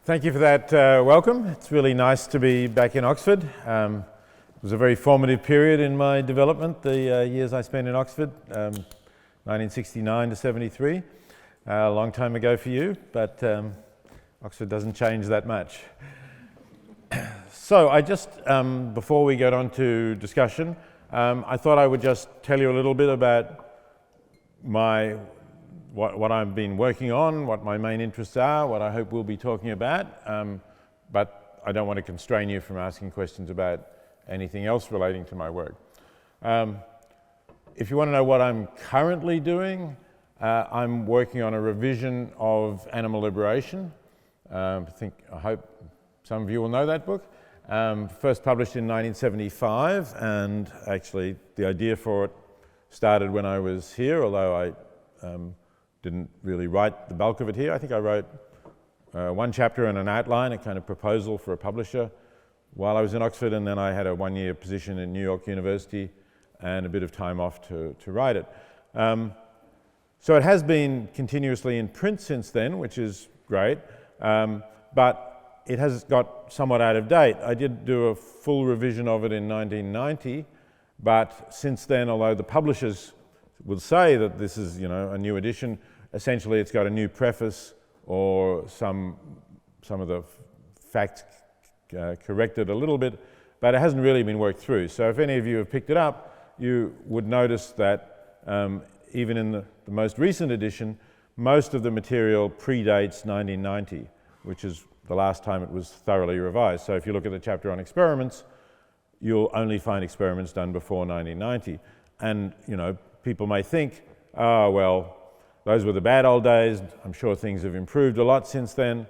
Thank you for that welcome. It's really nice to be back in Oxford. It was a very formative period in my development, the years I spent in Oxford, 1969 to 73. A long time ago for you, but Oxford doesn't change that much. So I just, before we get on to discussion, I thought I would just tell you a little bit about what I've been working on, what my main interests are, what I hope we'll be talking about, but I don't want to constrain you from asking questions about anything else relating to my work. If you want to know what I'm currently doing, I'm working on a revision of Animal Liberation. I hope some of you will know that book. First published in 1975, and actually the idea for it started when I was here, although I didn't really write the bulk of it here. I think I wrote one chapter and an outline, a kind of proposal for a publisher while I was in Oxford, and then I had a one-year position in New York University and a bit of time off to write it. So it has been continuously in print since then, which is great, but it has got somewhat out of date. I did do a full revision of it in 1990, but since then, although the publishers will say that this is, a new edition, essentially it's got a new preface or some of the facts corrected a little bit, but it hasn't really been worked through. So if any of you have picked it up, you would notice that even in the most recent edition, most of the material predates 1990, which is the last time it was thoroughly revised. So if you look at the chapter on experiments, you'll only find experiments done before 1990. And, people may think, oh, well, those were the bad old days. I'm sure things have improved a lot since then.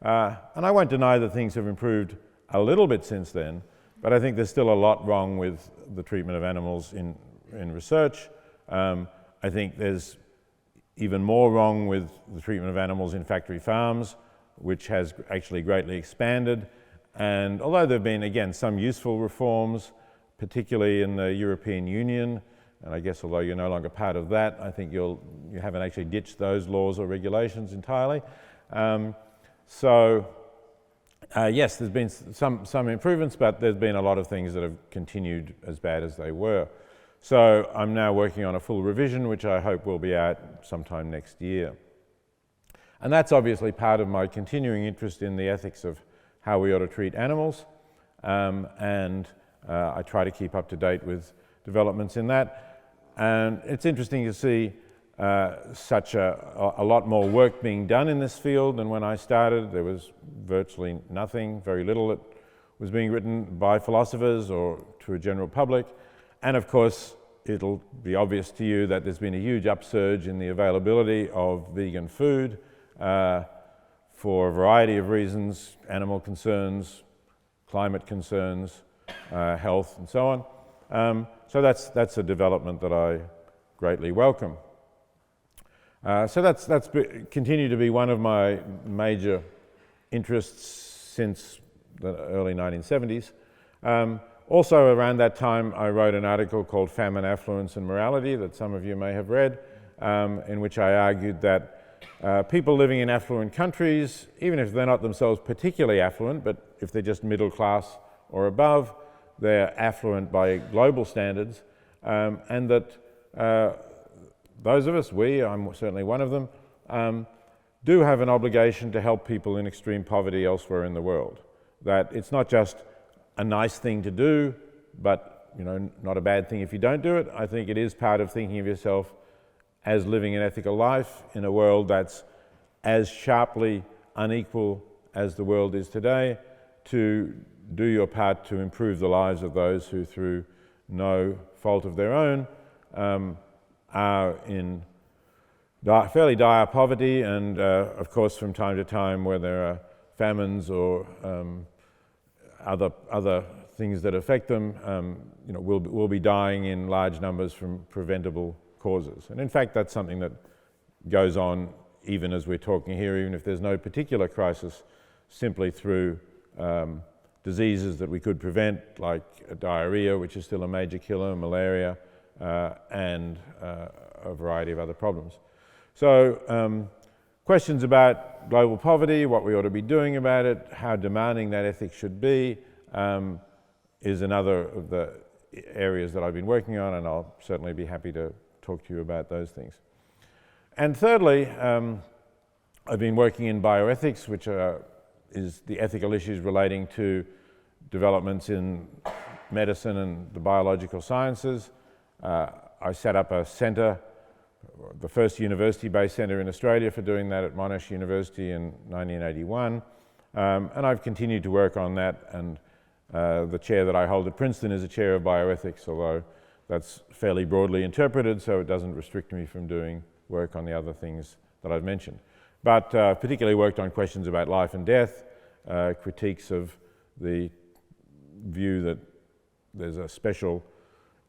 And I won't deny that things have improved a little bit since then, but I think there's still a lot wrong with the treatment of animals in research. I think there's even more wrong with the treatment of animals in factory farms, which has actually greatly expanded. And although there have been, again, some useful reforms, particularly in the European Union, and I guess although you're no longer part of that, I think you haven't actually ditched those laws or regulations entirely. Yes, there's been some improvements, but there's been a lot of things that have continued as bad as they were. So I'm now working on a full revision, which I hope will be out sometime next year. And that's obviously part of my continuing interest in the ethics of how we ought to treat animals, and I try to keep up to date with developments in that. And it's interesting to see such a lot more work being done in this field than when I started. There was virtually nothing, very little that was being written by philosophers or to a general public. And of course, it'll be obvious to you that there's been a huge upsurge in the availability of vegan food for a variety of reasons: animal concerns, climate concerns, health, and so on. So that's a development that I greatly welcome. So that's continued to be one of my major interests since the early 1970s. Also around that time, I wrote an article called Famine, Affluence and Morality that some of you may have read, in which I argued that people living in affluent countries, even if they're not themselves particularly affluent, but if they're just middle class or above, they're affluent by global standards, and that those of us, I'm certainly one of them, do have an obligation to help people in extreme poverty elsewhere in the world. That it's not just a nice thing to do, but not a bad thing if you don't do it. I think it is part of thinking of yourself as living an ethical life in a world that's as sharply unequal as the world is today, to do your part to improve the lives of those who, through no fault of their own, are in fairly dire poverty, and of course from time to time where there are famines or other things that affect them, will be dying in large numbers from preventable causes. And in fact, that's something that goes on even as we're talking here, even if there's no particular crisis, simply through diseases that we could prevent, like diarrhea, which is still a major killer, malaria, and a variety of other problems. So questions about global poverty, what we ought to be doing about it, how demanding that ethics should be, is another of the areas that I've been working on, and I'll certainly be happy to talk to you about those things. And thirdly, I've been working in bioethics, which is the ethical issues relating to developments in medicine and the biological sciences. I set up a centre, the first university-based centre in Australia for doing that at Monash University in 1981. And I've continued to work on that, and the chair that I hold at Princeton is a chair of bioethics, although that's fairly broadly interpreted, so it doesn't restrict me from doing work on the other things that I've mentioned. But particularly worked on questions about life and death, critiques of the view that there's a special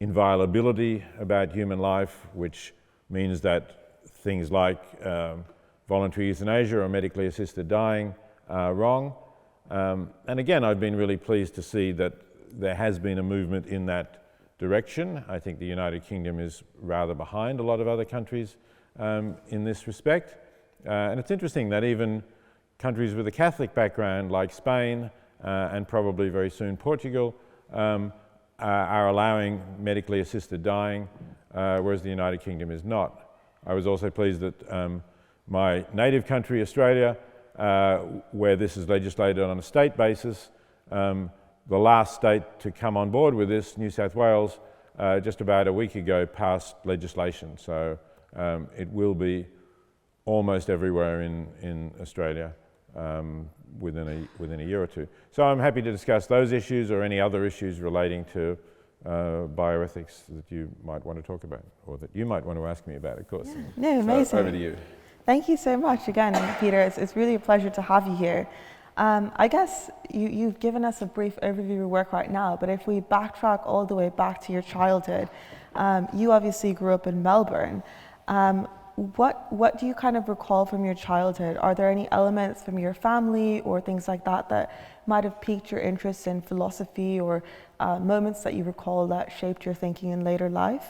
inviolability about human life, which means that things like voluntary euthanasia or medically assisted dying are wrong. And again, I've been really pleased to see that there has been a movement in that direction. I think the United Kingdom is rather behind a lot of other countries in this respect. And it's interesting that even countries with a Catholic background like Spain and probably very soon Portugal are allowing medically assisted dying, whereas the United Kingdom is not. I was also pleased that my native country, Australia, where this is legislated on a state basis, the last state to come on board with this, New South Wales, just about a week ago passed legislation. So it will be almost everywhere in Australia within a year or two. So I'm happy to discuss those issues or any other issues relating to bioethics that you might want to talk about, or that you might want to ask me about, of course. Yeah. No, amazing. So over to you. Thank you so much again, Peter. It's really a pleasure to have you here. I guess you've given us a brief overview of your work right now, but if we backtrack all the way back to your childhood, you obviously grew up in Melbourne. What do you kind of recall from your childhood? Are there any elements from your family or things like that that might have piqued your interest in philosophy, or moments that you recall that shaped your thinking in later life?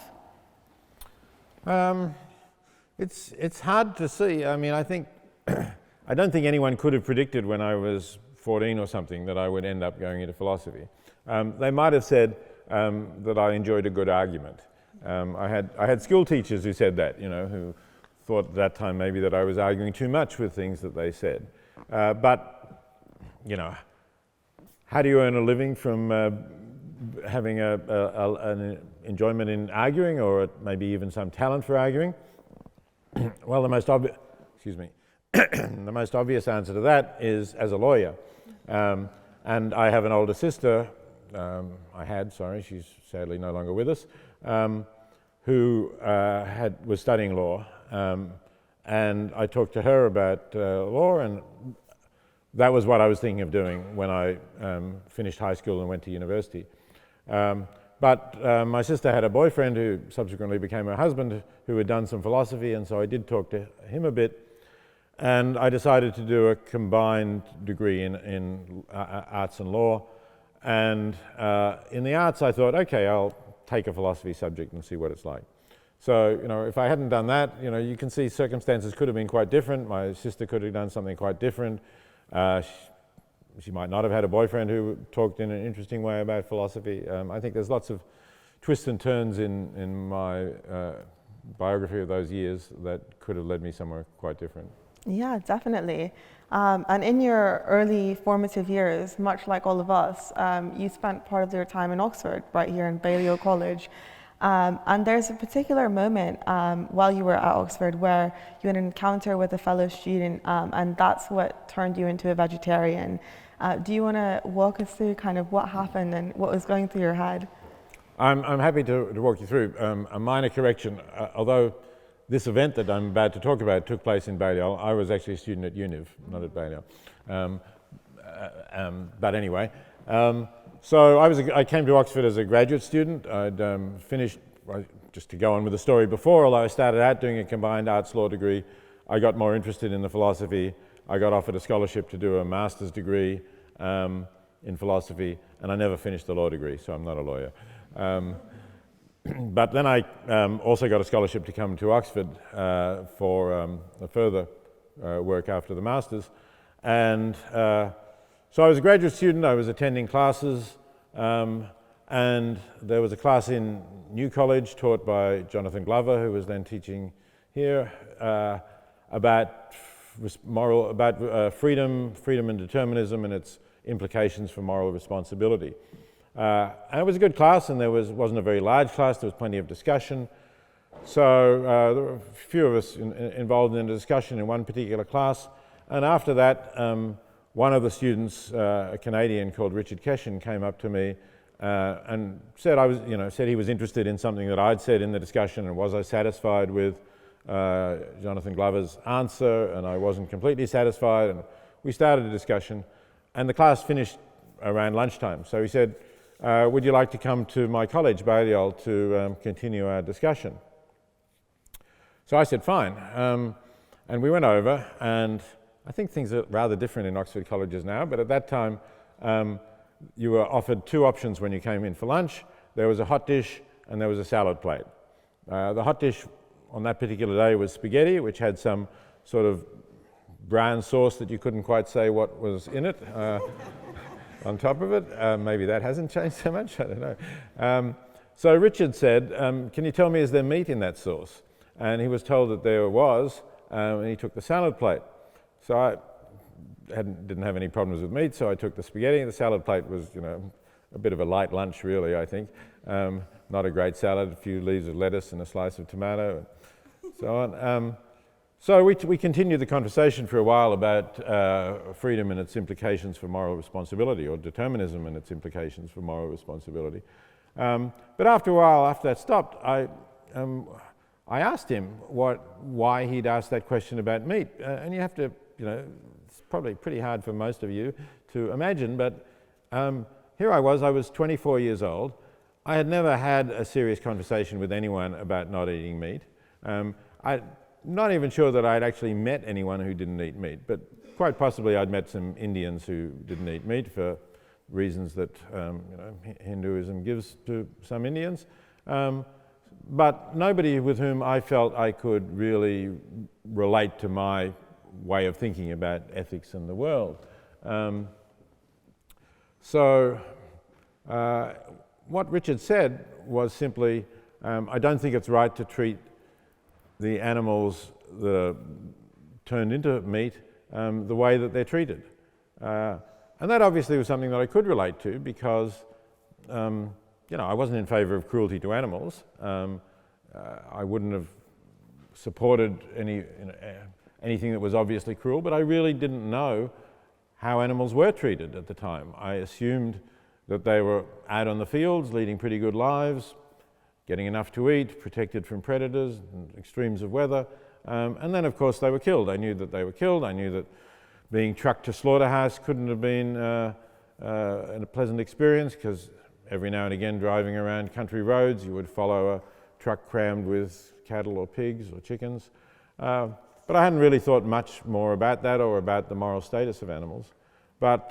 It's hard to see. I mean, I think I don't think anyone could have predicted when I was 14 or something that I would end up going into philosophy. They might have said that I enjoyed a good argument. I had school teachers who said that, you know, who thought at that time maybe that I was arguing too much with things that they said. But, you know, how do you earn a living from having an enjoyment in arguing, or maybe even some talent for arguing? Well, the most obvious answer to that is as a lawyer. And I have an older sister, she's sadly no longer with us, who was studying law. And I talked to her about law, and that was what I was thinking of doing when I finished high school and went to university. But my sister had a boyfriend who subsequently became her husband, who had done some philosophy, and so I did talk to him a bit. And I decided to do a combined degree in arts and law. And in the arts, I thought, okay, I'll take a philosophy subject and see what it's like. So, you know, if I hadn't done that, you know, you can see circumstances could have been quite different. My sister could have done something quite different. She might not have had a boyfriend who talked in an interesting way about philosophy. I think there's lots of twists and turns in my biography of those years that could have led me somewhere quite different. Yeah, definitely. And in your early formative years, much like all of us, you spent part of your time in Oxford, right here in Balliol College. And there's a particular moment while you were at Oxford where you had an encounter with a fellow student, and that's what turned you into a vegetarian. Do you want to walk us through kind of what happened and what was going through your head? I'm happy to walk you through. A minor correction, although this event that I'm about to talk about took place in Balliol, I was actually a student at Univ, not at Balliol. But anyway, so I came to Oxford as a graduate student. I'd finished, just to go on with the story before, although I started out doing a combined arts law degree, I got more interested in the philosophy. I got offered a scholarship to do a master's degree in philosophy, and I never finished the law degree, so I'm not a lawyer. But then I also got a scholarship to come to Oxford for a further work after the Masters. And so I was a graduate student, I was attending classes, and there was a class in New College taught by Jonathan Glover, who was then teaching here, about freedom and determinism and its implications for moral responsibility. And it was a good class, and there wasn't a very large class, there was plenty of discussion. So there were a few of us involved in a discussion in one particular class, and after that one of the students, a Canadian called Richard Keshen, came up to me and said said he was interested in something that I'd said in the discussion, and was I satisfied with Jonathan Glover's answer, and I wasn't completely satisfied, and we started a discussion, and the class finished around lunchtime. So he said, would you like to come to my college, Balliol, to continue our discussion? So I said, fine, and we went over, and I think things are rather different in Oxford colleges now, but at that time you were offered two options when you came in for lunch. There was a hot dish and there was a salad plate. The hot dish on that particular day was spaghetti, which had some sort of brown sauce that you couldn't quite say what was in it on top of it. Maybe that hasn't changed so much, I don't know. So Richard said, can you tell me, is there meat in that sauce? And he was told that there was, and he took the salad plate. So I didn't have any problems with meat, so I took the spaghetti. The salad plate was, a bit of a light lunch, really, I think. Not a great salad, a few leaves of lettuce and a slice of tomato, and so on. So we continued the conversation for a while about freedom and its implications for moral responsibility, or determinism and its implications for moral responsibility. But after a while, after that stopped, I asked him why he'd asked that question about meat. And you have to, it's probably pretty hard for most of you to imagine, but here I was 24 years old. I had never had a serious conversation with anyone about not eating meat. I'm not even sure that I'd actually met anyone who didn't eat meat, but quite possibly I'd met some Indians who didn't eat meat for reasons that Hinduism gives to some Indians. But nobody with whom I felt I could really relate to my way of thinking about ethics in the world. So what Richard said was simply, I don't think it's right to treat the animals that are turned into meat the way that they're treated. And that obviously was something that I could relate to, because I wasn't in favour of cruelty to animals. I wouldn't have supported anything that was obviously cruel, but I really didn't know how animals were treated at the time. I assumed that they were out on the fields, leading pretty good lives, getting enough to eat, protected from predators and extremes of weather, and then of course they were killed. I knew that they were killed. I knew that being trucked to slaughterhouse couldn't have been a pleasant experience, because every now and again, driving around country roads, you would follow a truck crammed with cattle or pigs or chickens. But I hadn't really thought much more about that, or about the moral status of animals. But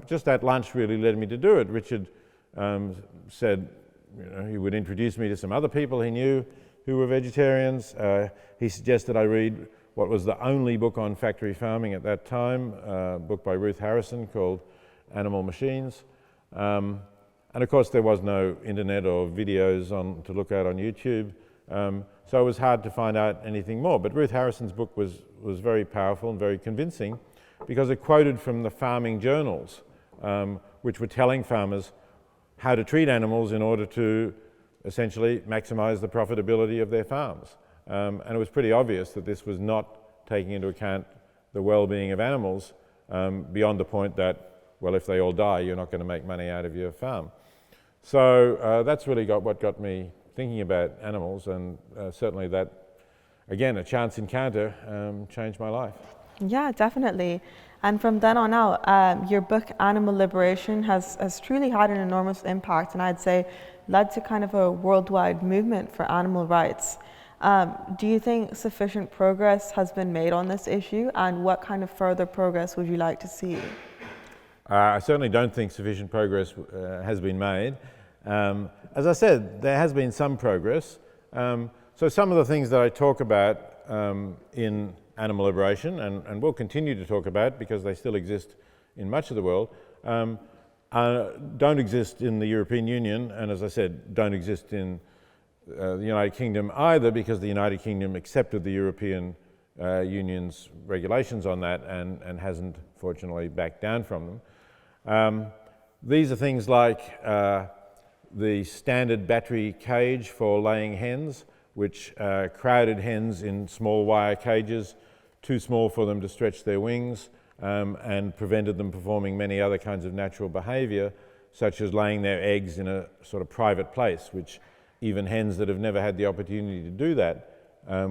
just that lunch really led me to do it. Richard said he would introduce me to some other people he knew who were vegetarians. He suggested I read what was the only book on factory farming at that time, a book by Ruth Harrison called Animal Machines. And of course there was no internet or videos to look at on YouTube, so it was hard to find out anything more. But Ruth Harrison's book was very powerful and very convincing, because it quoted from the farming journals, which were telling farmers how to treat animals in order to essentially maximise the profitability of their farms. And it was pretty obvious that this was not taking into account the well-being of animals, beyond the point that, well, if they all die, you're not going to make money out of your farm. So that's really what got me thinking about animals, and certainly that, again, a chance encounter changed my life. Yeah, definitely. And from then on out, your book Animal Liberation has truly had an enormous impact, and I'd say led to kind of a worldwide movement for animal rights. Do you think sufficient progress has been made on this issue, and what kind of further progress would you like to see? I certainly don't think sufficient progress has been made. As I said, there has been some progress. So some of the things that I talk about in animal liberation, and we'll continue to talk about because they still exist in much of the world, don't exist in the European Union, and as I said, don't exist in the United Kingdom either, because the United Kingdom accepted the European Union's regulations on that and hasn't, fortunately, backed down from them. These are things like the standard battery cage for laying hens, which crowded hens in small wire cages, too small for them to stretch their wings, and prevented them performing many other kinds of natural behaviour, such as laying their eggs in a sort of private place, which even hens that have never had the opportunity to do that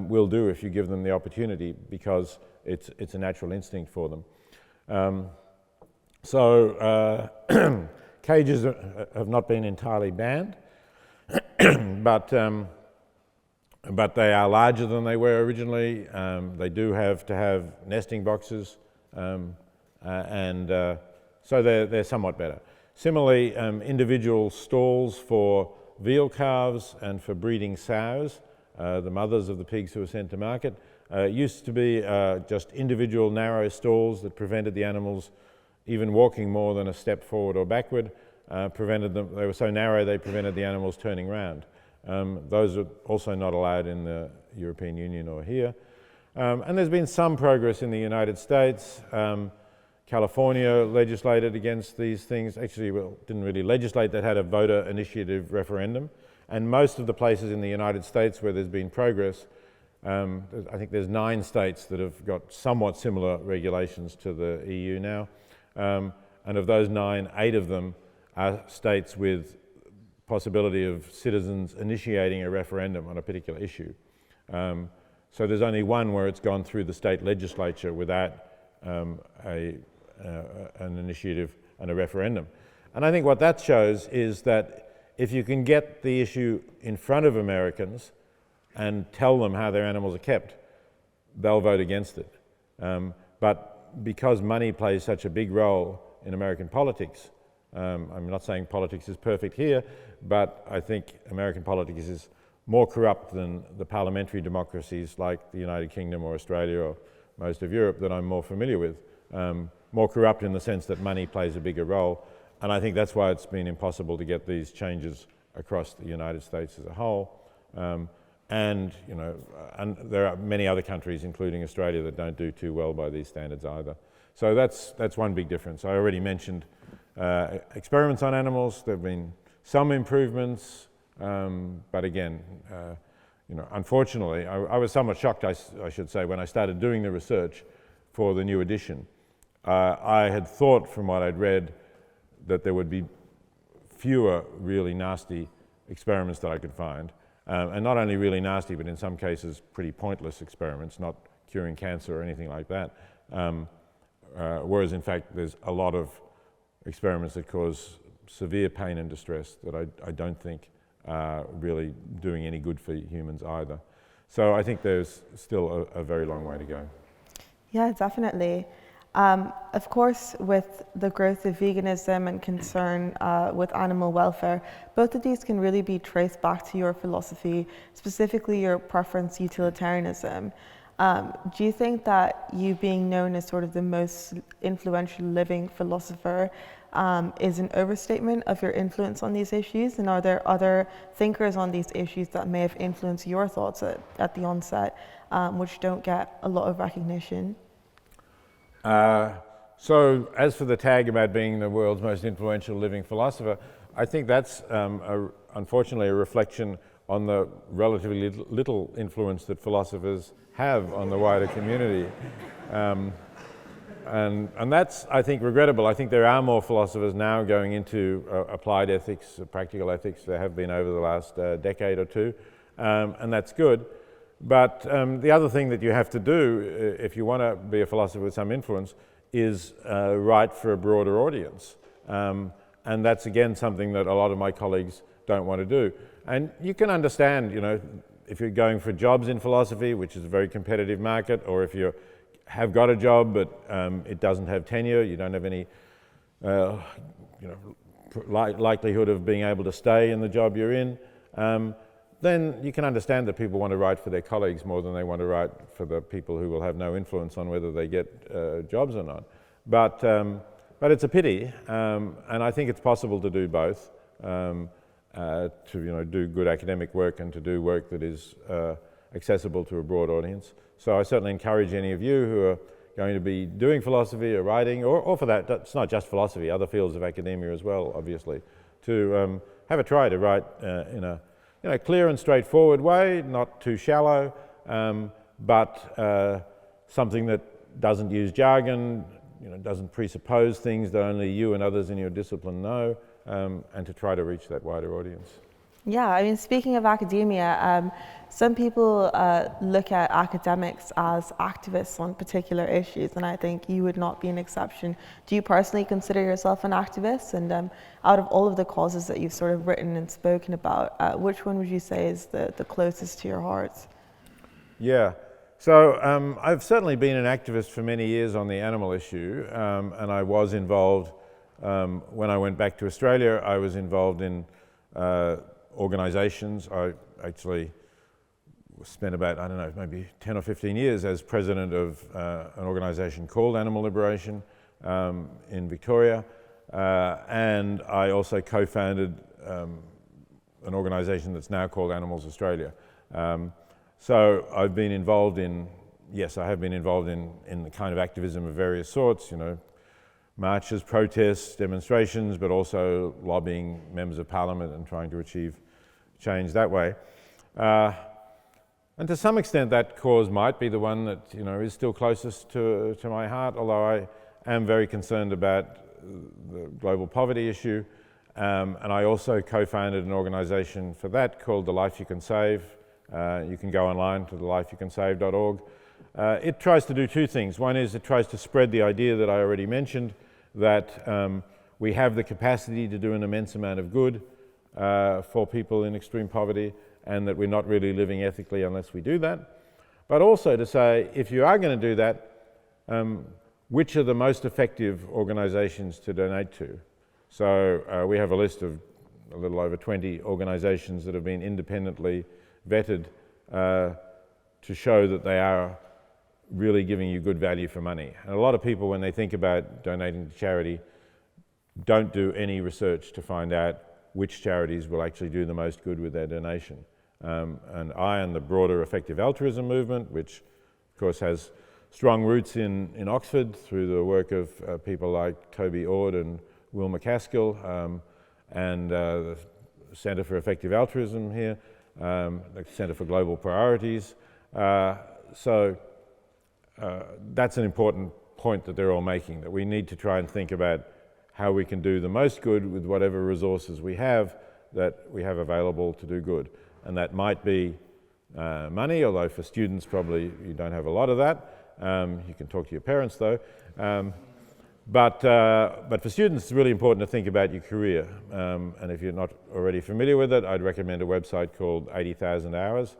will do if you give them the opportunity, because it's a natural instinct for them. Cages have not been entirely banned, but they are larger than they were originally. They do have to have nesting boxes, so they're somewhat better. Similarly, individual stalls for veal calves and for breeding sows, the mothers of the pigs who were sent to market, used to be just individual narrow stalls that prevented the animals even walking more than a step forward or backward. They were so narrow they prevented the animals turning round. Those are also not allowed in the European Union or here. And there's been some progress in the United States. California legislated against these things. Actually, well, didn't really legislate, that had a voter initiative referendum. And most of the places in the United States where there's been progress, I think there's 9 states that have got somewhat similar regulations to the EU now. And of those 9, 8 of them are states with possibility of citizens initiating a referendum on a particular issue. So there's only one where it's gone through the state legislature without an initiative and a referendum. And I think what that shows is that if you can get the issue in front of Americans and tell them how their animals are kept, they'll vote against it. But because money plays such a big role in American politics, I'm not saying politics is perfect here, but I think American politics is more corrupt than the parliamentary democracies like the United Kingdom or Australia or most of Europe that I'm more familiar with. More corrupt in the sense that money plays a bigger role, and I think that's why it's been impossible to get these changes across the United States as a whole. And there are many other countries, including Australia, that don't do too well by these standards either. So that's one big difference. I already mentioned experiments on animals. There have been some improvements, but again, unfortunately, I was somewhat shocked, I should say, when I started doing the research for the new edition. I had thought, from what I'd read, that there would be fewer really nasty experiments that I could find. And not only really nasty, but in some cases pretty pointless experiments, not curing cancer or anything like that. Whereas in fact there's a lot of experiments that cause severe pain and distress that I don't think are really doing any good for humans either. So I think there's still a very long way to go. Yeah, definitely. Of course, with the growth of veganism and concern with animal welfare, both of these can really be traced back to your philosophy, specifically your preference utilitarianism. Do you think that you being known as sort of the most influential living philosopher is an overstatement of your influence on these issues? And are there other thinkers on these issues that may have influenced your thoughts at the onset, which don't get a lot of recognition? So as for the tag about being the world's most influential living philosopher, I think that's unfortunately a reflection on the relatively little influence that philosophers have on the wider community. And that's, I think, regrettable. I think there are more philosophers now going into applied ethics, practical ethics. There have been over the last decade or two, and that's good. But the other thing that you have to do, if you want to be a philosopher with some influence, is write for a broader audience. And that's, again, something that a lot of my colleagues don't want to do. And you can understand, if you're going for jobs in philosophy, which is a very competitive market, or if you have got a job but it doesn't have tenure, you don't have any likelihood of being able to stay in the job you're in, then you can understand that people want to write for their colleagues more than they want to write for the people who will have no influence on whether they get jobs or not. But it's a pity, and I think it's possible to do both, to do good academic work and to do work that is accessible to a broad audience. So I certainly encourage any of you who are going to be doing philosophy or writing, or for that, it's not just philosophy, other fields of academia as well, obviously, to have a try to write in a clear and straightforward way, not too shallow, but something that doesn't use jargon, doesn't presuppose things that only you and others in your discipline know, and to try to reach that wider audience. Yeah, I mean, speaking of academia, some people look at academics as activists on particular issues, and I think you would not be an exception. Do you personally consider yourself an activist? And out of all of the causes that you've sort of written and spoken about, which one would you say is the closest to your heart? Yeah, so I've certainly been an activist for many years on the animal issue, and I was involved, when I went back to Australia, I was involved in organisations. I actually spent about, maybe 10 or 15 years as president of an organisation called Animal Liberation in Victoria, and I also co-founded an organisation that's now called Animals Australia. So I've been involved in, I have been involved in the kind of activism of various sorts, marches, protests, demonstrations, but also lobbying members of parliament and trying to achieve change that way. And to some extent that cause might be the one that is still closest to my heart, although I am very concerned about the global poverty issue. And I also co-founded an organisation for that called The Life You Can Save. You can go online to thelifeyoucansave.org. It tries to do two things. One is it tries to spread the idea that I already mentioned, that we have the capacity to do an immense amount of good for people in extreme poverty, and that we're not really living ethically unless we do that. But also to say, if you are going to do that, which are the most effective organisations to donate to? So we have a list of a little over 20 organisations that have been independently vetted to show that they are really giving you good value for money. And a lot of people, when they think about donating to charity, don't do any research to find out which charities will actually do the most good with their donation. And I and the broader effective altruism movement, which of course has strong roots in Oxford through the work of people like Toby Ord and Will McCaskill, and the Centre for Effective Altruism here, the Centre for Global Priorities. So that's an important point that they're all making, that we need to try and think about how we can do the most good with whatever resources we have available to do good. And that might be money, although for students probably you don't have a lot of that. You can talk to your parents though. But for students it's really important to think about your career. And if you're not already familiar with it, I'd recommend a website called 80,000 Hours,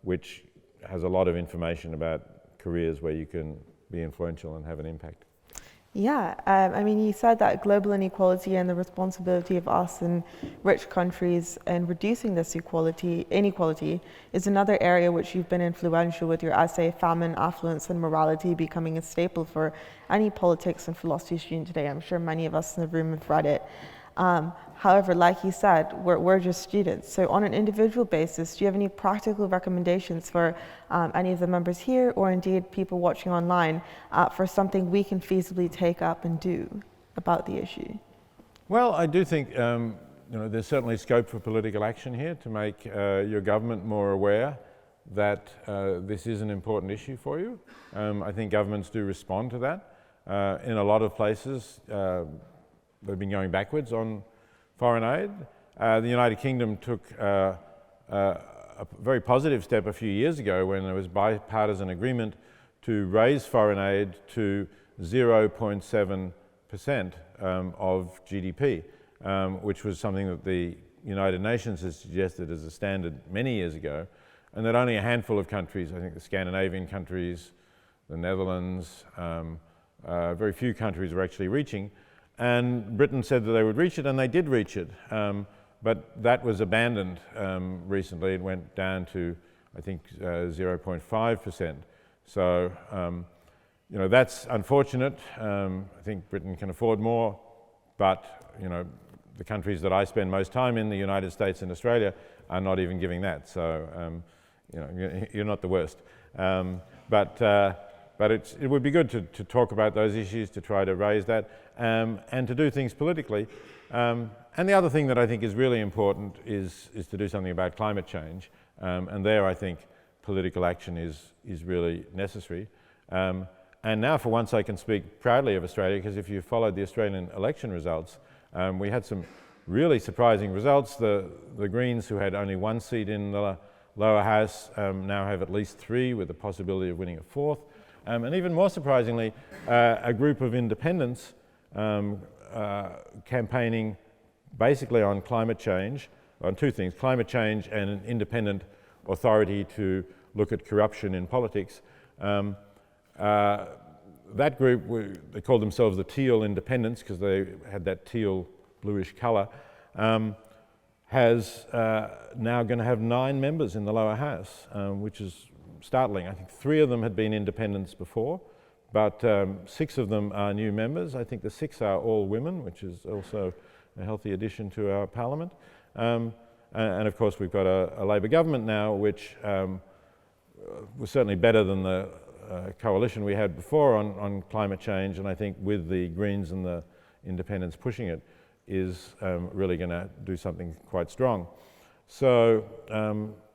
which has a lot of information about careers where you can be influential and have an impact. Yeah, I mean, you said that global inequality and the responsibility of us in rich countries in reducing this inequality is another area which you've been influential with your essay, Famine, Affluence and Morality, becoming a staple for any politics and philosophy student today. I'm sure many of us in the room have read it. However, like you said, we're just students. So on an individual basis, do you have any practical recommendations for any of the members here, or indeed people watching online, for something we can feasibly take up and do about the issue? Well, I do think there's certainly scope for political action here to make your government more aware that this is an important issue for you. I think governments do respond to that. In a lot of places, they've been going backwards on foreign aid. The United Kingdom took a very positive step a few years ago when there was bipartisan agreement to raise foreign aid to 0.7% of GDP, which was something that the United Nations has suggested as a standard many years ago, and that only a handful of countries, I think the Scandinavian countries, the Netherlands, very few countries were actually reaching. And Britain said that they would reach it, and they did reach it. but that was abandoned recently. It went down to, I think, 0.5%. So, you know, that's unfortunate. I think Britain can afford more, but, you know, the countries that I spend most time in, the United States and Australia, are not even giving that. So, you know, you're not the worst. But it would be good to talk about those issues, to try to raise that, and to do things politically. And the other thing that I think is really important is to do something about climate change. And there I think political action is really necessary. And now for once I can speak proudly of Australia, because if you followed the Australian election results, we had some really surprising results. The Greens, who had only one seat in the lower house, now have at least 3, with the possibility of winning a 4th. And even more surprisingly, a group of independents campaigning basically on climate change, on 2 things: climate change and an independent authority to look at corruption in politics. That group, they called themselves the Teal Independents because they had that teal bluish colour, has now going to have 9 members in the lower house, which is startling. I think 3 of them had been independents before, but 6 of them are new members. I think the 6 are all women, which is also a healthy addition to our parliament. And of course we've got a Labor government now, which was certainly better than the coalition we had before on climate change, and I think with the Greens and the Independents pushing it, is really going to do something quite strong. So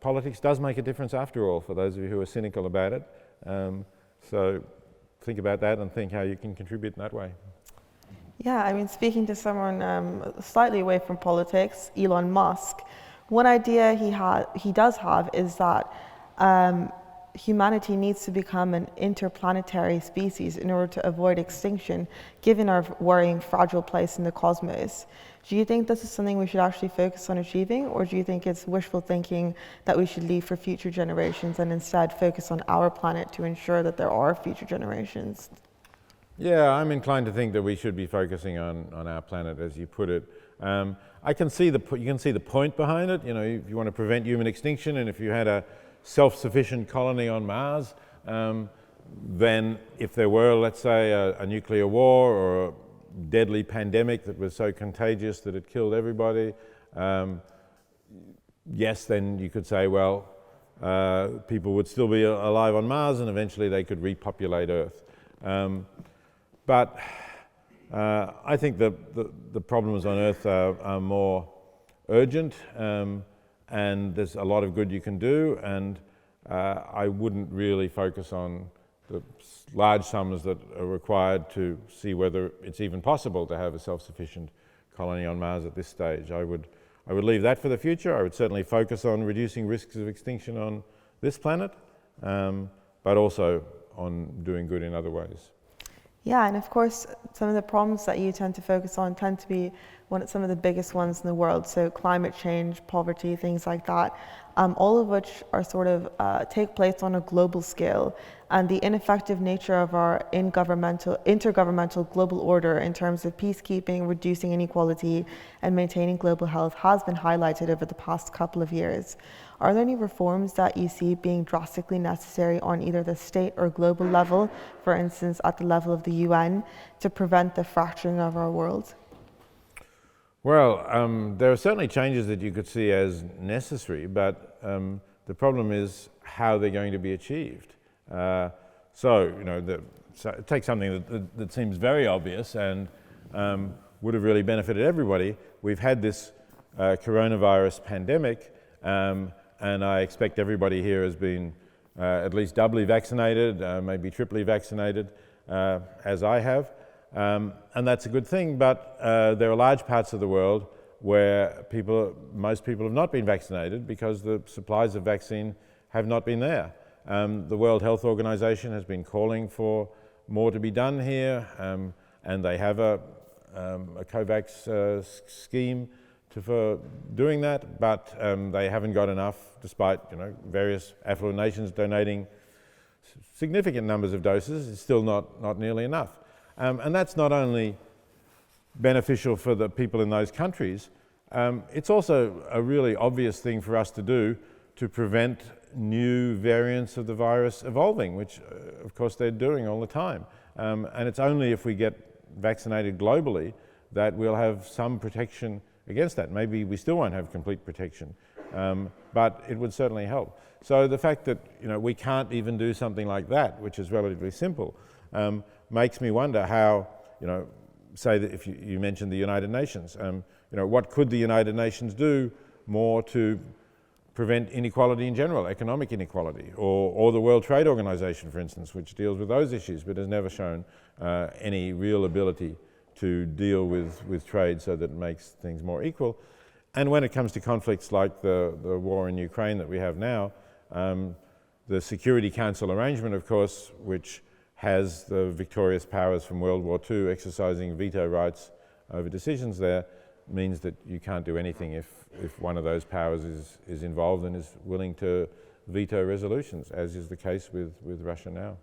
politics does make a difference after all, for those of you who are cynical about it. So think about that and think how you can contribute in that way. Yeah, I mean, speaking to someone slightly away from politics, Elon Musk, one idea he does have is that humanity needs to become an interplanetary species in order to avoid extinction, given our worrying fragile place in the cosmos. Do you think this is something we should actually focus on achieving, or do you think it's wishful thinking that we should leave for future generations and instead focus on our planet to ensure that there are future generations? Yeah, I'm inclined to think that we should be focusing on our planet, as you put it. You can see the point behind it. You know, if you want to prevent human extinction, and if you had a self-sufficient colony on Mars, then if there were, let's say, a nuclear war or a deadly pandemic that was so contagious that it killed everybody, yes, then you could say, well, people would still be alive on Mars and eventually they could repopulate Earth. But I think the problems on Earth are more urgent, and there's a lot of good you can do, and I wouldn't really focus on the large sums that are required to see whether it's even possible to have a self-sufficient colony on Mars at this stage. I would leave that for the future. I would certainly focus on reducing risks of extinction on this planet, but also on doing good in other ways. Yeah, and of course, some of the problems that you tend to focus on tend to be some of the biggest ones in the world. So climate change, poverty, things like that, all of which are sort of take place on a global scale. And the ineffective nature of our intergovernmental global order in terms of peacekeeping, reducing inequality, and maintaining global health has been highlighted over the past couple of years. Are there any reforms that you see being drastically necessary on either the state or global level, for instance, at the level of the UN, to prevent the fracturing of our world? Well, there are certainly changes that you could see as necessary, but the problem is how they're going to be achieved. Take something that seems very obvious and would have really benefited everybody. We've had this coronavirus pandemic, and I expect everybody here has been at least doubly vaccinated, maybe triply vaccinated, as I have. And that's a good thing, but there are large parts of the world where most people have not been vaccinated because the supplies of vaccine have not been there. The World Health Organization has been calling for more to be done here, and they have a COVAX scheme for doing that, but they haven't got enough, despite various affluent nations donating significant numbers of doses. It's still not nearly enough. And that's not only beneficial for the people in those countries, It's also a really obvious thing for us to do to prevent new variants of the virus evolving, which of course they're doing all the time. And it's only if we get vaccinated globally that we'll have some protection against that. Maybe we still won't have complete protection, but it would certainly help. So the fact that we can't even do something like that, which is relatively simple, makes me wonder how, say that if you mentioned the United Nations, what could the United Nations do more to prevent inequality in general, economic inequality, or the World Trade Organization, for instance, which deals with those issues but has never shown any real ability to deal with trade so that it makes things more equal. And when it comes to conflicts like the war in Ukraine that we have now, the Security Council arrangement, of course, which has the victorious powers from World War II exercising veto rights over decisions there, means that you can't do anything if one of those powers is involved and is willing to veto resolutions, as is the case with Russia now.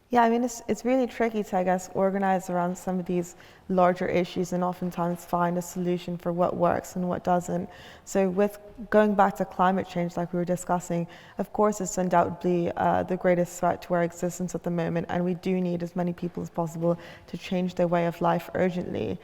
Yeah, I mean, it's really tricky to, I guess, organize around some of these larger issues and oftentimes find a solution for what works and what doesn't. So with going back to climate change, like we were discussing, of course, it's undoubtedly the greatest threat to our existence at the moment, and we do need as many people as possible to change their way of life urgently.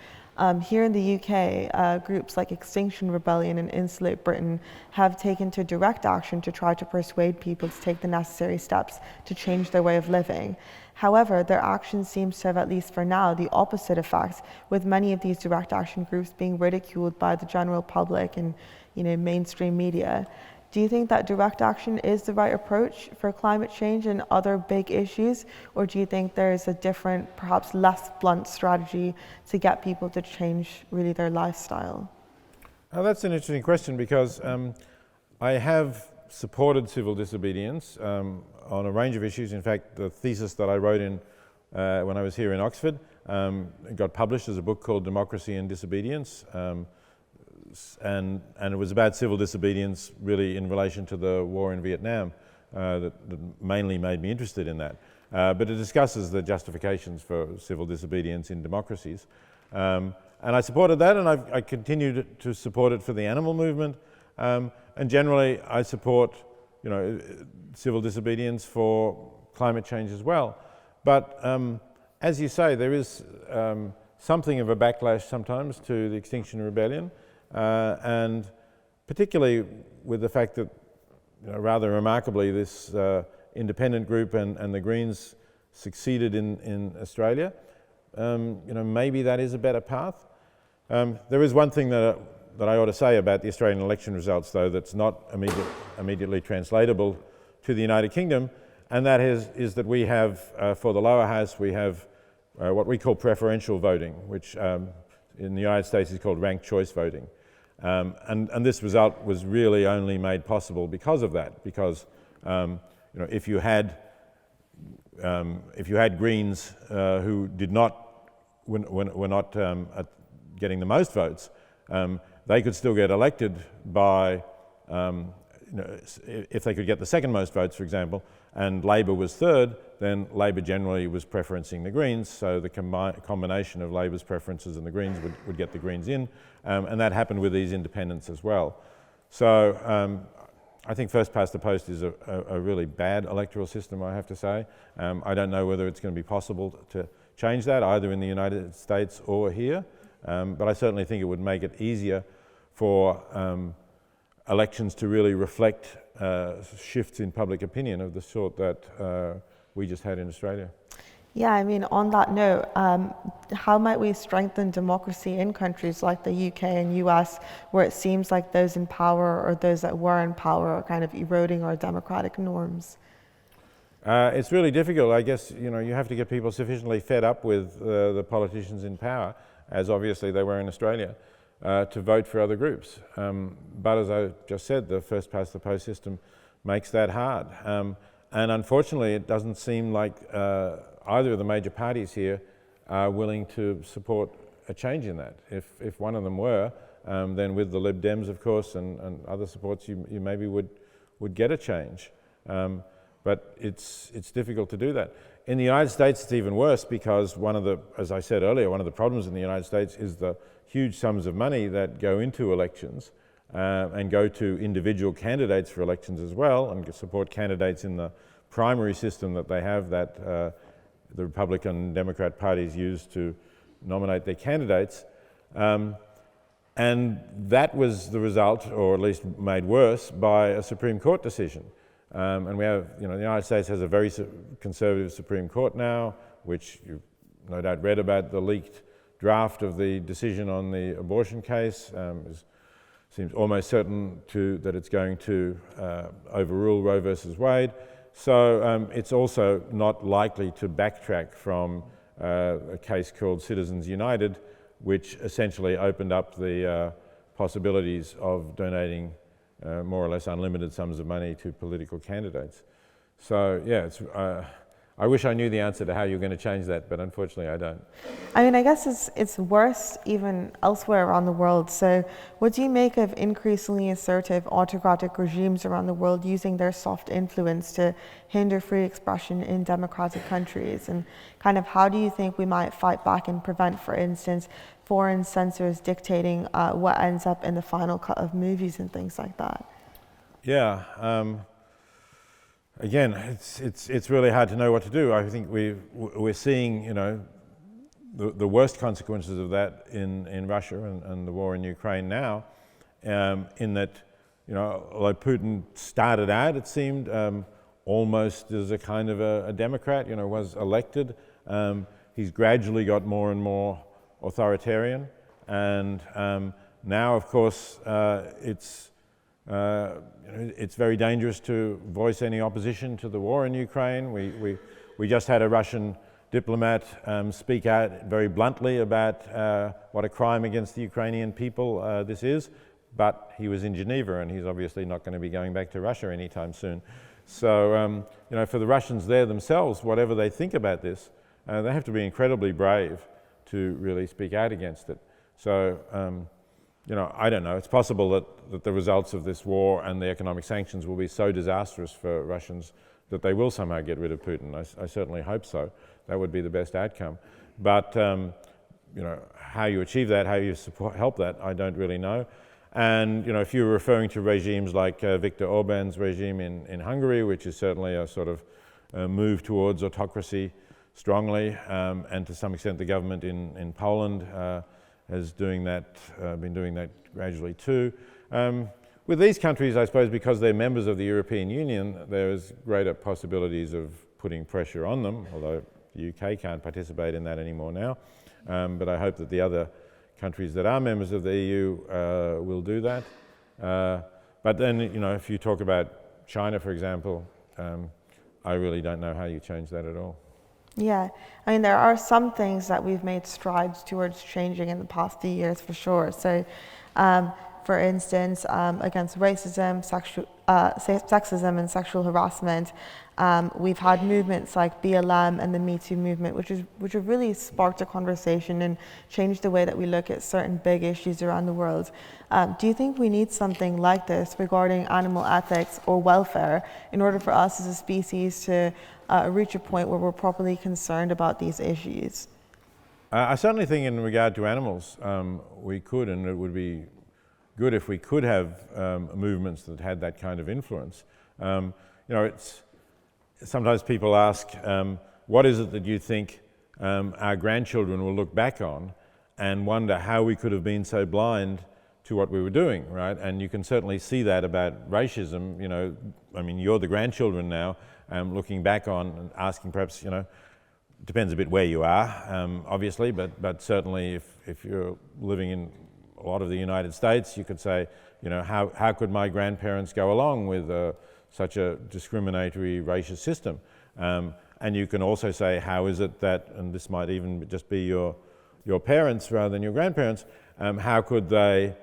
Here in the UK, groups like Extinction, Rebellion and Insulate Britain have taken to direct action to try to persuade people to take the necessary steps to change their way of living. However, their action seems to have, at least for now, the opposite effect, with many of these direct action groups being ridiculed by the general public and mainstream media. Do you think that direct action is the right approach for climate change and other big issues, or do you think there's a different, perhaps less blunt strategy to get people to change really their lifestyle? That's an interesting question, because I have supported civil disobedience on a range of issues. In fact, the thesis that I wrote when I was here in Oxford got published as a book called Democracy and Disobedience. And it was about civil disobedience really in relation to the war in Vietnam that mainly made me interested in that. But it discusses the justifications for civil disobedience in democracies. And I supported that, and I continued to support it for the animal movement. And generally I support civil disobedience for climate change as well. But as you say, there is something of a backlash sometimes to the Extinction Rebellion. And particularly with the fact that, rather remarkably, this independent group and the Greens succeeded in Australia, maybe that is a better path. There is one thing that I ought to say about the Australian election results, though, that's not immediately translatable to the United Kingdom, and that is that we have, for the lower house, we have what we call preferential voting, which in the United States is called ranked choice voting. And this result was really only made possible because of that, because if you had Greens who were not getting the most votes, they could still get elected by if they could get the second most votes, for example, and Labor was third, then Labor generally was preferencing the Greens, so the combination of Labor's preferences and the Greens would get the Greens in, and that happened with these independents as well. So I think first past the post is a really bad electoral system, I have to say. I don't know whether it's going to be possible to change that, either in the United States or here, but I certainly think it would make it easier for elections to really reflect shifts in public opinion of the sort that we just had in Australia. Yeah, I mean, on that note, how might we strengthen democracy in countries like the UK and US, where it seems like those in power or those that were in power are kind of eroding our democratic norms? It's really difficult. I guess you have to get people sufficiently fed up with the politicians in power, as obviously they were in Australia, to vote for other groups. But as I just said, the first past the post system makes that hard. And unfortunately, it doesn't seem like either of the major parties here are willing to support a change in that. If one of them were, then with the Lib Dems, of course, and other supports, you maybe would get a change. But it's difficult to do that. In the United States, it's even worse, because as I said earlier, one of the problems in the United States is the huge sums of money that go into elections and go to individual candidates for elections as well, and support candidates in the primary system that they have that the Republican and Democrat parties use to nominate their candidates. And that was the result, or at least made worse, by a Supreme Court decision. And we have, the United States has a very conservative Supreme Court now, which you've no doubt read about the leaked draft of the decision on the abortion case. Seems almost certain that it's going to overrule Roe versus Wade. So it's also not likely to backtrack from a case called Citizens United, which essentially opened up the possibilities of donating more or less unlimited sums of money to political candidates. So yeah, I wish I knew the answer to how you're going to change that, but unfortunately I don't. I mean, I guess it's worse even elsewhere around the world. So what do you make of increasingly assertive autocratic regimes around the world using their soft influence to hinder free expression in democratic countries? And kind of how do you think we might fight back and prevent, for instance, foreign censors dictating what ends up in the final cut of movies and things like that? Yeah. Again, it's really hard to know what to do. I think we're seeing, the worst consequences of that in Russia and the war in Ukraine now, in that, although Putin started out, it seemed, almost as a kind of a Democrat, was elected. He's gradually got more and more authoritarian, and now, of course, it's very dangerous to voice any opposition to the war in Ukraine. We just had a Russian diplomat speak out very bluntly about what a crime against the Ukrainian people this is, but he was in Geneva and he's obviously not going to be going back to Russia anytime soon. So, for the Russians there themselves, whatever they think about this, they have to be incredibly brave to really speak out against it. So, I don't know. It's possible that the results of this war and the economic sanctions will be so disastrous for Russians that they will somehow get rid of Putin. I certainly hope so. That would be the best outcome. But how you achieve that, how you help that, I don't really know. And if you're referring to regimes like Viktor Orban's regime in Hungary, which is certainly a sort of move towards autocracy strongly, and to some extent the government in Poland is doing that, been doing that gradually too. With these countries, I suppose, because they're members of the European Union, there's greater possibilities of putting pressure on them, although the UK can't participate in that anymore now. But I hope that the other countries that are members of the EU will do that. But then, if you talk about China, for example, I really don't know how you change that at all. Yeah, I mean, there are some things that we've made strides towards changing in the past few years, for sure. So, for instance, against racism, sexism, and sexual harassment, we've had movements like BLM and the Me Too movement, which have really sparked a conversation and changed the way that we look at certain big issues around the world. Do you think we need something like this regarding animal ethics or welfare in order for us as a species to reach a point where we're properly concerned about these issues? I certainly think in regard to animals, we could, and it would be good if we could have movements that had that kind of influence. Sometimes people ask, what is it that you think our grandchildren will look back on and wonder how we could have been so blind to what we were doing, right? And you can certainly see that about racism. You're the grandchildren now, looking back on and asking perhaps, depends a bit where you are, obviously, but certainly if you're living in a lot of the United States, you could say, how could my grandparents go along with such a discriminatory racist system? And you can also say, how is it that, and this might even just be your parents rather than your grandparents, how could they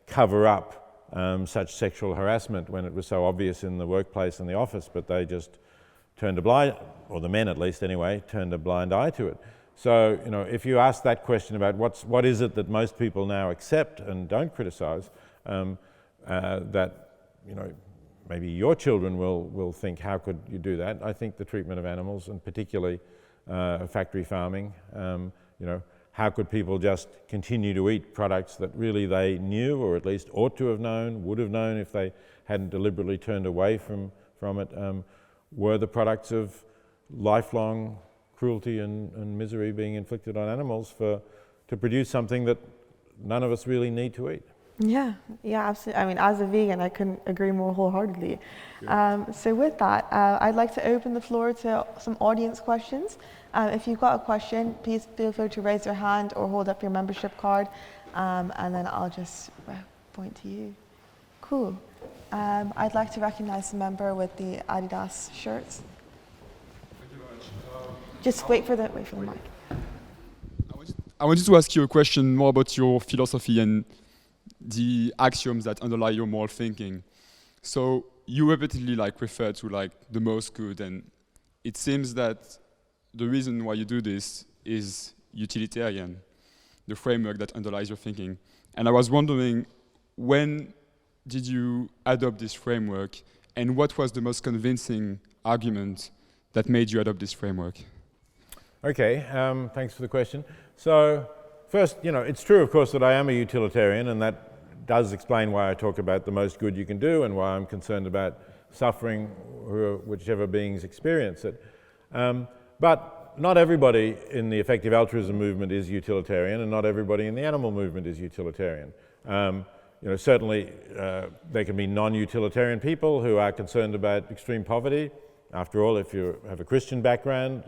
cover up such sexual harassment when it was so obvious in the workplace and the office, but they just turned a blind, or the men at least anyway, turned a blind eye to it. So, if you ask that question about what is it that most people now accept and don't criticize, that, maybe your children will think, how could you do that? I think the treatment of animals, and particularly factory farming, how could people just continue to eat products that really they knew, or at least ought to have known, would have known if they hadn't deliberately turned away from it, were the products of lifelong cruelty and misery being inflicted on animals to produce something that none of us really need to eat. Yeah, absolutely. I mean, as a vegan, I couldn't agree more wholeheartedly. So with that, I'd like to open the floor to some audience questions. If you've got a question, please feel free to raise your hand or hold up your membership card, and then I'll just point to you. Cool. I'd like to recognize the member with the Adidas shirts. Thank you very much. Just wait for the mic. I wanted to ask you a question more about your philosophy and the axioms that underlie your moral thinking. So you repeatedly refer to the most good, and it seems that the reason why you do this is utilitarian, the framework that underlies your thinking. And I was wondering, when did you adopt this framework, and what was the most convincing argument that made you adopt this framework? Okay, thanks for the question. So first, it's true, of course, that I am a utilitarian, and that does explain why I talk about the most good you can do and why I'm concerned about suffering, whichever beings experience it. But not everybody in the effective altruism movement is utilitarian, and not everybody in the animal movement is utilitarian. Certainly there can be non-utilitarian people who are concerned about extreme poverty. After all, if you have a Christian background,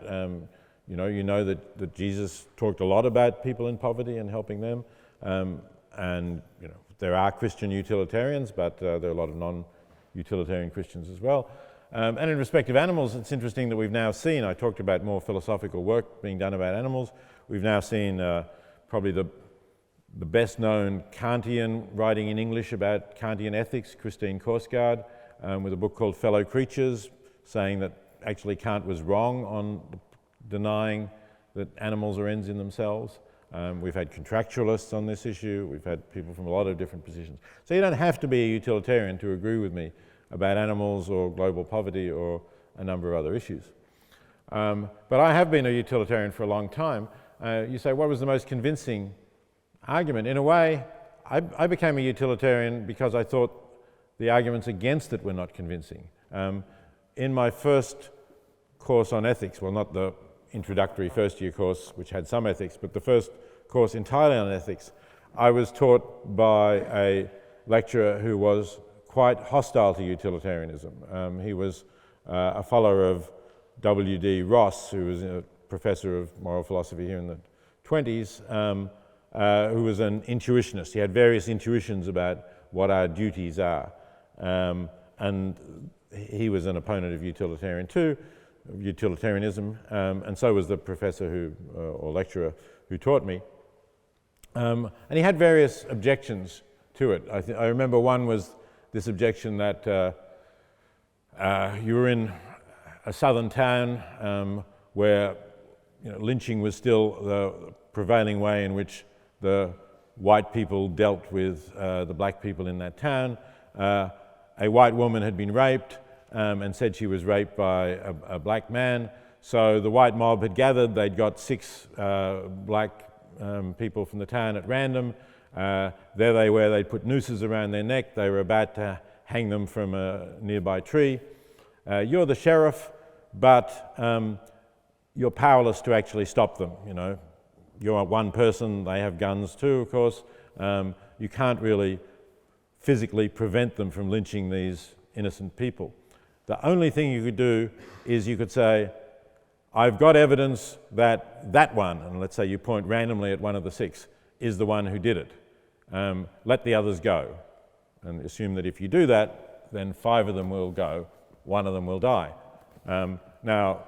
you know that Jesus talked a lot about people in poverty and helping them. And there are Christian utilitarians, but there are a lot of non-utilitarian Christians as well. And in respect of animals, it's interesting that we've now seen, I talked about more philosophical work being done about animals. We've now seen probably the best-known Kantian writing in English about Kantian ethics, Christine Korsgaard, with a book called Fellow Creatures, saying that actually Kant was wrong on denying that animals are ends in themselves. We've had contractualists on this issue. We've had people from a lot of different positions. So you don't have to be a utilitarian to agree with me about animals or global poverty or a number of other issues. But I have been a utilitarian for a long time. You say, what was the most convincing argument? In a way, I became a utilitarian because I thought the arguments against it were not convincing. In my first course on ethics, well, not the introductory first-year course, which had some ethics, but the first course entirely on ethics, I was taught by a lecturer who was quite hostile to utilitarianism. He was a follower of W.D. Ross, who was a professor of moral philosophy here in the 20s, who was an intuitionist. He had various intuitions about what our duties are. And he was an opponent of utilitarianism, and so was the professor or lecturer who taught me. And he had various objections to it. I remember one was this objection that you were in a southern town where lynching was still the prevailing way in which the white people dealt with the black people in that town. A white woman had been raped and said she was raped by a black man. So the white mob had gathered. They'd got 6 black people from the town at random. There they were. They'd put nooses around their neck. They were about to hang them from a nearby tree. You're the sheriff, but you're powerless to actually stop them. You're one person. They have guns too, of course. You can't really physically prevent them from lynching these innocent people. The only thing you could do is you could say, I've got evidence that that one, and let's say you point randomly at one of the 6, is the one who did it. Let the others go. And assume that if you do that, then 5 of them will go, 1 of them will die. Now,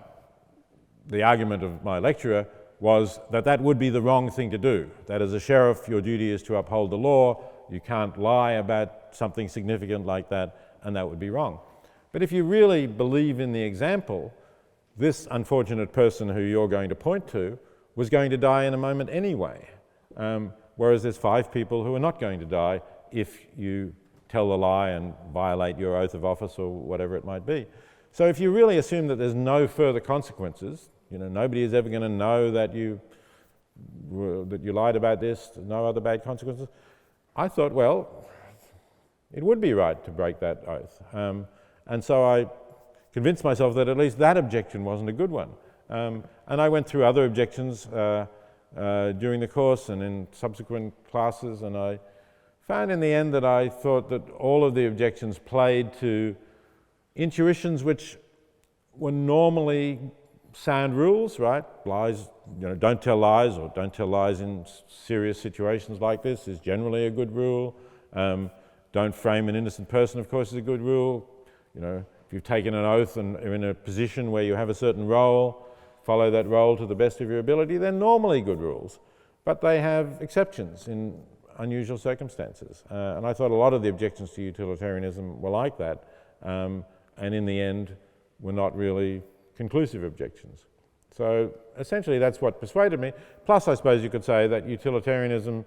the argument of my lecturer was that that would be the wrong thing to do. That as a sheriff, your duty is to uphold the law. You can't lie about something significant like that, and that would be wrong. But if you really believe in the example, this unfortunate person who you're going to point to was going to die in a moment anyway, whereas there's 5 people who are not going to die if you tell the lie and violate your oath of office or whatever it might be. So if you really assume that there's no further consequences, nobody is ever going to know that you that you lied about this, no other bad consequences. I thought, well, it would be right to break that oath. And so I convinced myself that at least that objection wasn't a good one. And I went through other objections during the course and in subsequent classes, and I found in the end that I thought that all of the objections played to intuitions which were normally sound rules, right? Lies, don't tell lies, or don't tell lies in serious situations like this is generally a good rule. Don't frame an innocent person, of course, is a good rule. If you've taken an oath and are in a position where you have a certain role, follow that role to the best of your ability, they're normally good rules. But they have exceptions in unusual circumstances. And I thought a lot of the objections to utilitarianism were like that, and in the end were not really conclusive objections. So essentially that's what persuaded me. Plus, I suppose you could say that utilitarianism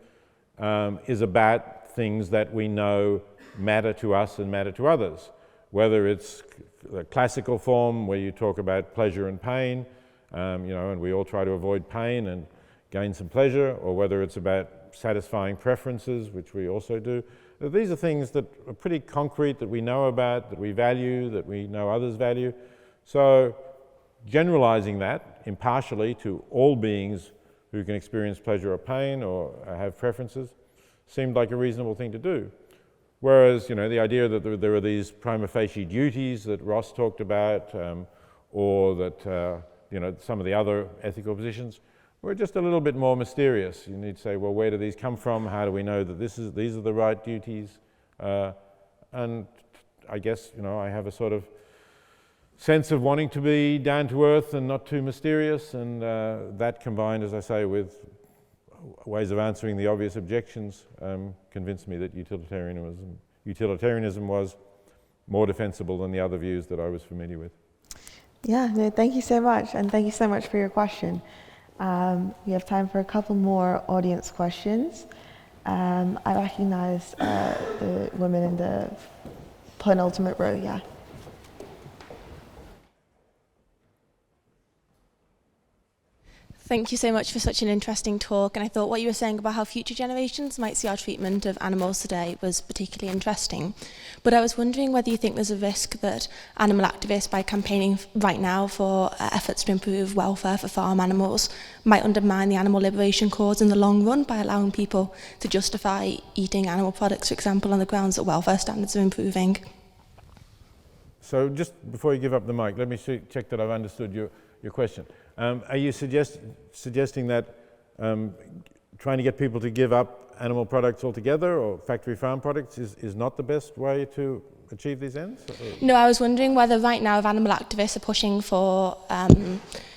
is about things that we know matter to us and matter to others, whether it's the classical form where you talk about pleasure and pain, and we all try to avoid pain and gain some pleasure, or whether it's about satisfying preferences, which we also do. These are things that are pretty concrete, that we know about, that we value, that we know others value. So generalizing that impartially to all beings who can experience pleasure or pain or have preferences seemed like a reasonable thing to do. Whereas, the idea that there are these prima facie duties that Ross talked about, or that, some of the other ethical positions were just a little bit more mysterious. You need to say, well, where do these come from? How do we know that these are the right duties? And I guess, I have a sort of sense of wanting to be down to earth and not too mysterious, and that combined, as I say, with ways of answering the obvious objections convinced me that utilitarianism was more defensible than the other views that I was familiar with. Yeah, no, thank you so much, and thank you so much for your question. We have time for a couple more audience questions. I recognize the woman in the penultimate row, yeah. Thank you so much for such an interesting talk, and I thought what you were saying about how future generations might see our treatment of animals today was particularly interesting. But I was wondering whether you think there's a risk that animal activists, by campaigning right now for efforts to improve welfare for farm animals, might undermine the animal liberation cause in the long run by allowing people to justify eating animal products, for example, on the grounds that welfare standards are improving. So just before you give up the mic, let me check that I've understood your question. Are you suggesting that trying to get people to give up animal products altogether, or factory farm products, is not the best way to achieve these ends? No, I was wondering whether right now if animal activists are pushing for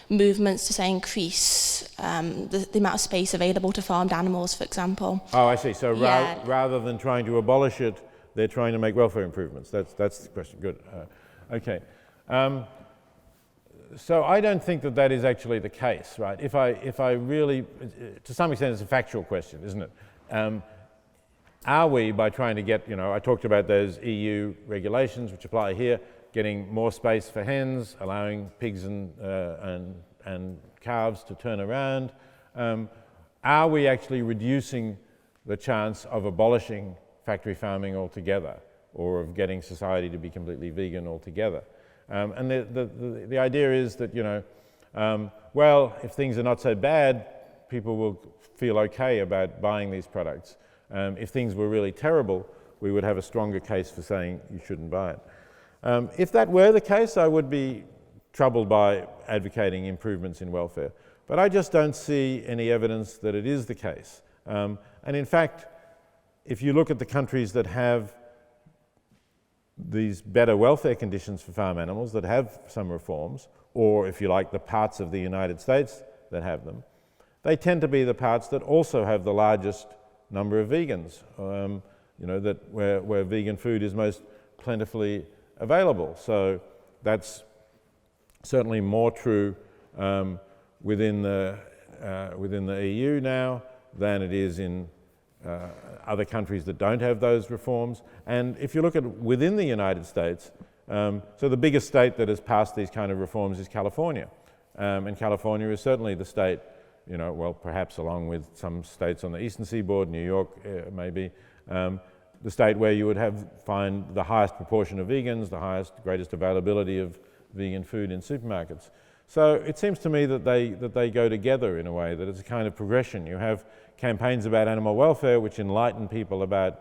movements to, say, increase the amount of space available to farmed animals, for example. Oh, I see. So rather than trying to abolish it, they're trying to make welfare improvements. That's the question. Good. Okay. So I don't think that is actually the case, right? If I really, to some extent, it's a factual question, isn't it? Are we, by trying to get, I talked about those EU regulations which apply here, getting more space for hens, allowing pigs and calves to turn around? Are we actually reducing the chance of abolishing factory farming altogether, or of getting society to be completely vegan altogether? And the idea is that, well, if things are not so bad, people will feel okay about buying these products. If things were really terrible, we would have a stronger case for saying you shouldn't buy it. If that were the case, I would be troubled by advocating improvements in welfare. But I just don't see any evidence that it is the case. And in fact, if you look at the countries that have these better welfare conditions for farm animals, that have some reforms, or if you like, the parts of the United States that have them, they tend to be the parts that also have the largest number of vegans, that where vegan food is most plentifully available. So that's certainly more true within the EU now than it is in other countries that don't have those reforms. And if you look at within the United States, so the biggest state that has passed these kind of reforms is California. And California is certainly the state well, perhaps along with some states on the eastern seaboard, New York maybe, the state where you would find the highest proportion of vegans, the greatest availability of vegan food in supermarkets. So it seems to me that they go together in a way, that it's a kind of progression. You have campaigns about animal welfare which enlighten people about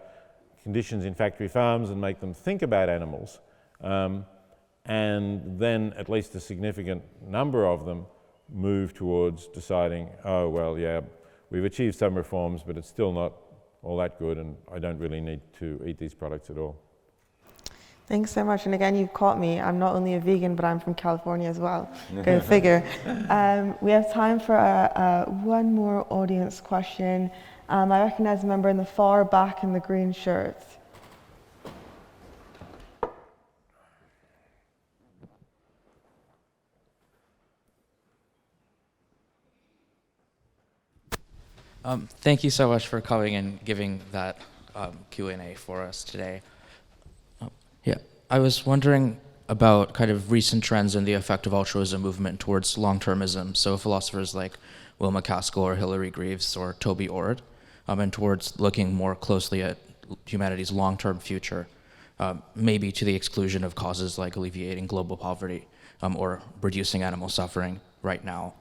conditions in factory farms and make them think about animals. And then at least a significant number of them move towards deciding, oh, well, yeah, we've achieved some reforms, but it's still not all that good, and I don't really need to eat these products at all. Thanks so much. And again, you've caught me. I'm not only a vegan, but I'm from California as well. Go figure. We have time for one more audience question. I recognize a member in the far back in the green shirt. Thank you so much for coming and giving that Q&A for us today. I was wondering about kind of recent trends in the effective altruism movement towards long-termism, so philosophers like Will MacAskill or Hilary Greaves or Toby Ord, and towards looking more closely at humanity's long-term future, maybe to the exclusion of causes like alleviating global poverty or reducing animal suffering right now.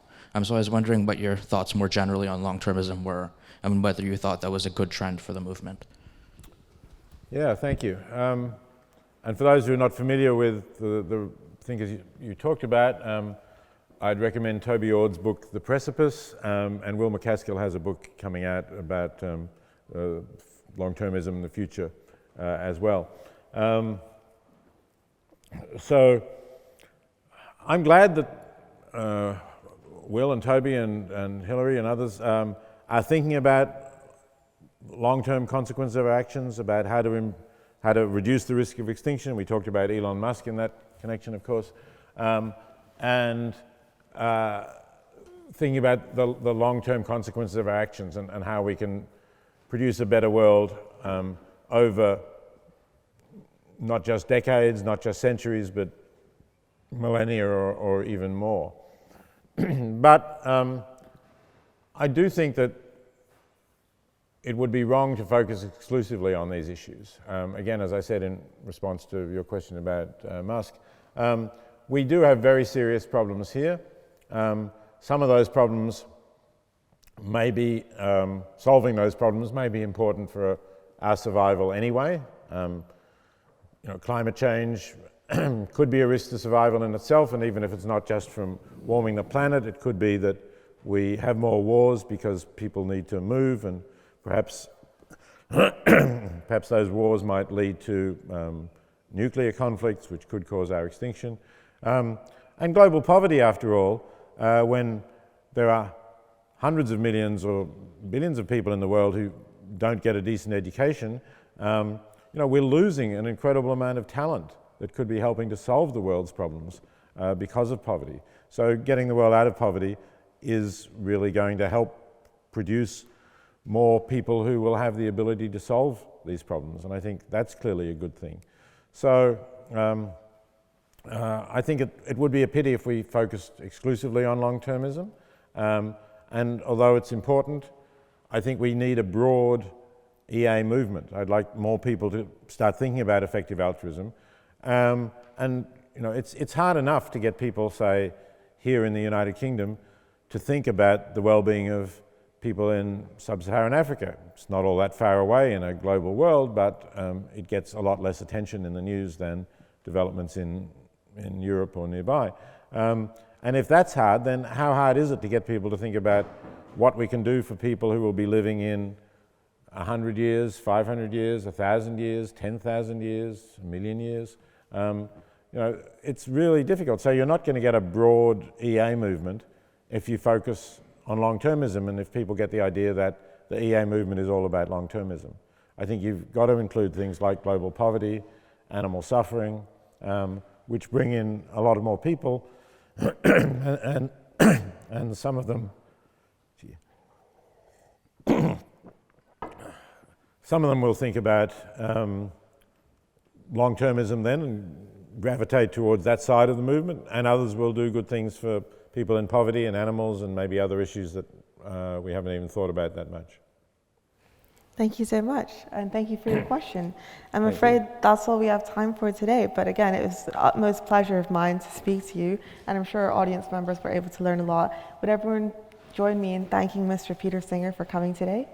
So I was wondering what your thoughts more generally on long-termism were, and whether you thought that was a good trend for the movement. Yeah, thank you. And for those who are not familiar with the thinkers you talked about, I'd recommend Toby Ord's book, The Precipice, and Will MacAskill has a book coming out about long-termism in the future as well. So I'm glad that Will and Toby and Hilary and others are thinking about long-term consequences of our actions, about how to reduce the risk of extinction. We talked about Elon Musk in that connection, of course, and thinking about the long-term consequences of our actions and how we can produce a better world over not just decades, not just centuries, but millennia or even more. But I do think that it would be wrong to focus exclusively on these issues. Again, as I said in response to your question about Musk, we do have very serious problems here. Some of those problems may be, solving those problems may be important for our survival anyway. Climate change could be a risk to survival in itself, and even if it's not just from warming the planet, it could be that we have more wars because people need to move, and perhaps those wars might lead to nuclear conflicts, which could cause our extinction. And global poverty, after all, when there are hundreds of millions or billions of people in the world who don't get a decent education, we're losing an incredible amount of talent that could be helping to solve the world's problems because of poverty. So getting the world out of poverty is really going to help produce more people who will have the ability to solve these problems, and I think that's clearly a good thing. So I think it would be a pity if we focused exclusively on long-termism, and although it's important, I think we need a broad EA movement. I'd like more people to start thinking about effective altruism. And it's hard enough to get people, say, here in the United Kingdom, to think about the well-being of people in sub-Saharan Africa. It's not all that far away in a global world, but it gets a lot less attention in the news than developments in Europe or nearby. And if that's hard, then how hard is it to get people to think about what we can do for people who will be living in 100 years, 500 years, 1,000 years, 10,000 years, a million years? It's really difficult. So you're not going to get a broad EA movement if you focus on long-termism and if people get the idea that the EA movement is all about long-termism. I think you've got to include things like global poverty, animal suffering, which bring in a lot of more people, and some of them will think about long-termism then and gravitate towards that side of the movement, and others will do good things for people in poverty and animals and maybe other issues that we haven't even thought about that much. Thank you so much, and thank you for your question. I'm Thank afraid you. that's all we have time for today, but again, it was the utmost pleasure of mine to speak to you, and I'm sure our audience members were able to learn a lot. Would everyone join me in thanking Mr. Peter Singer for coming today?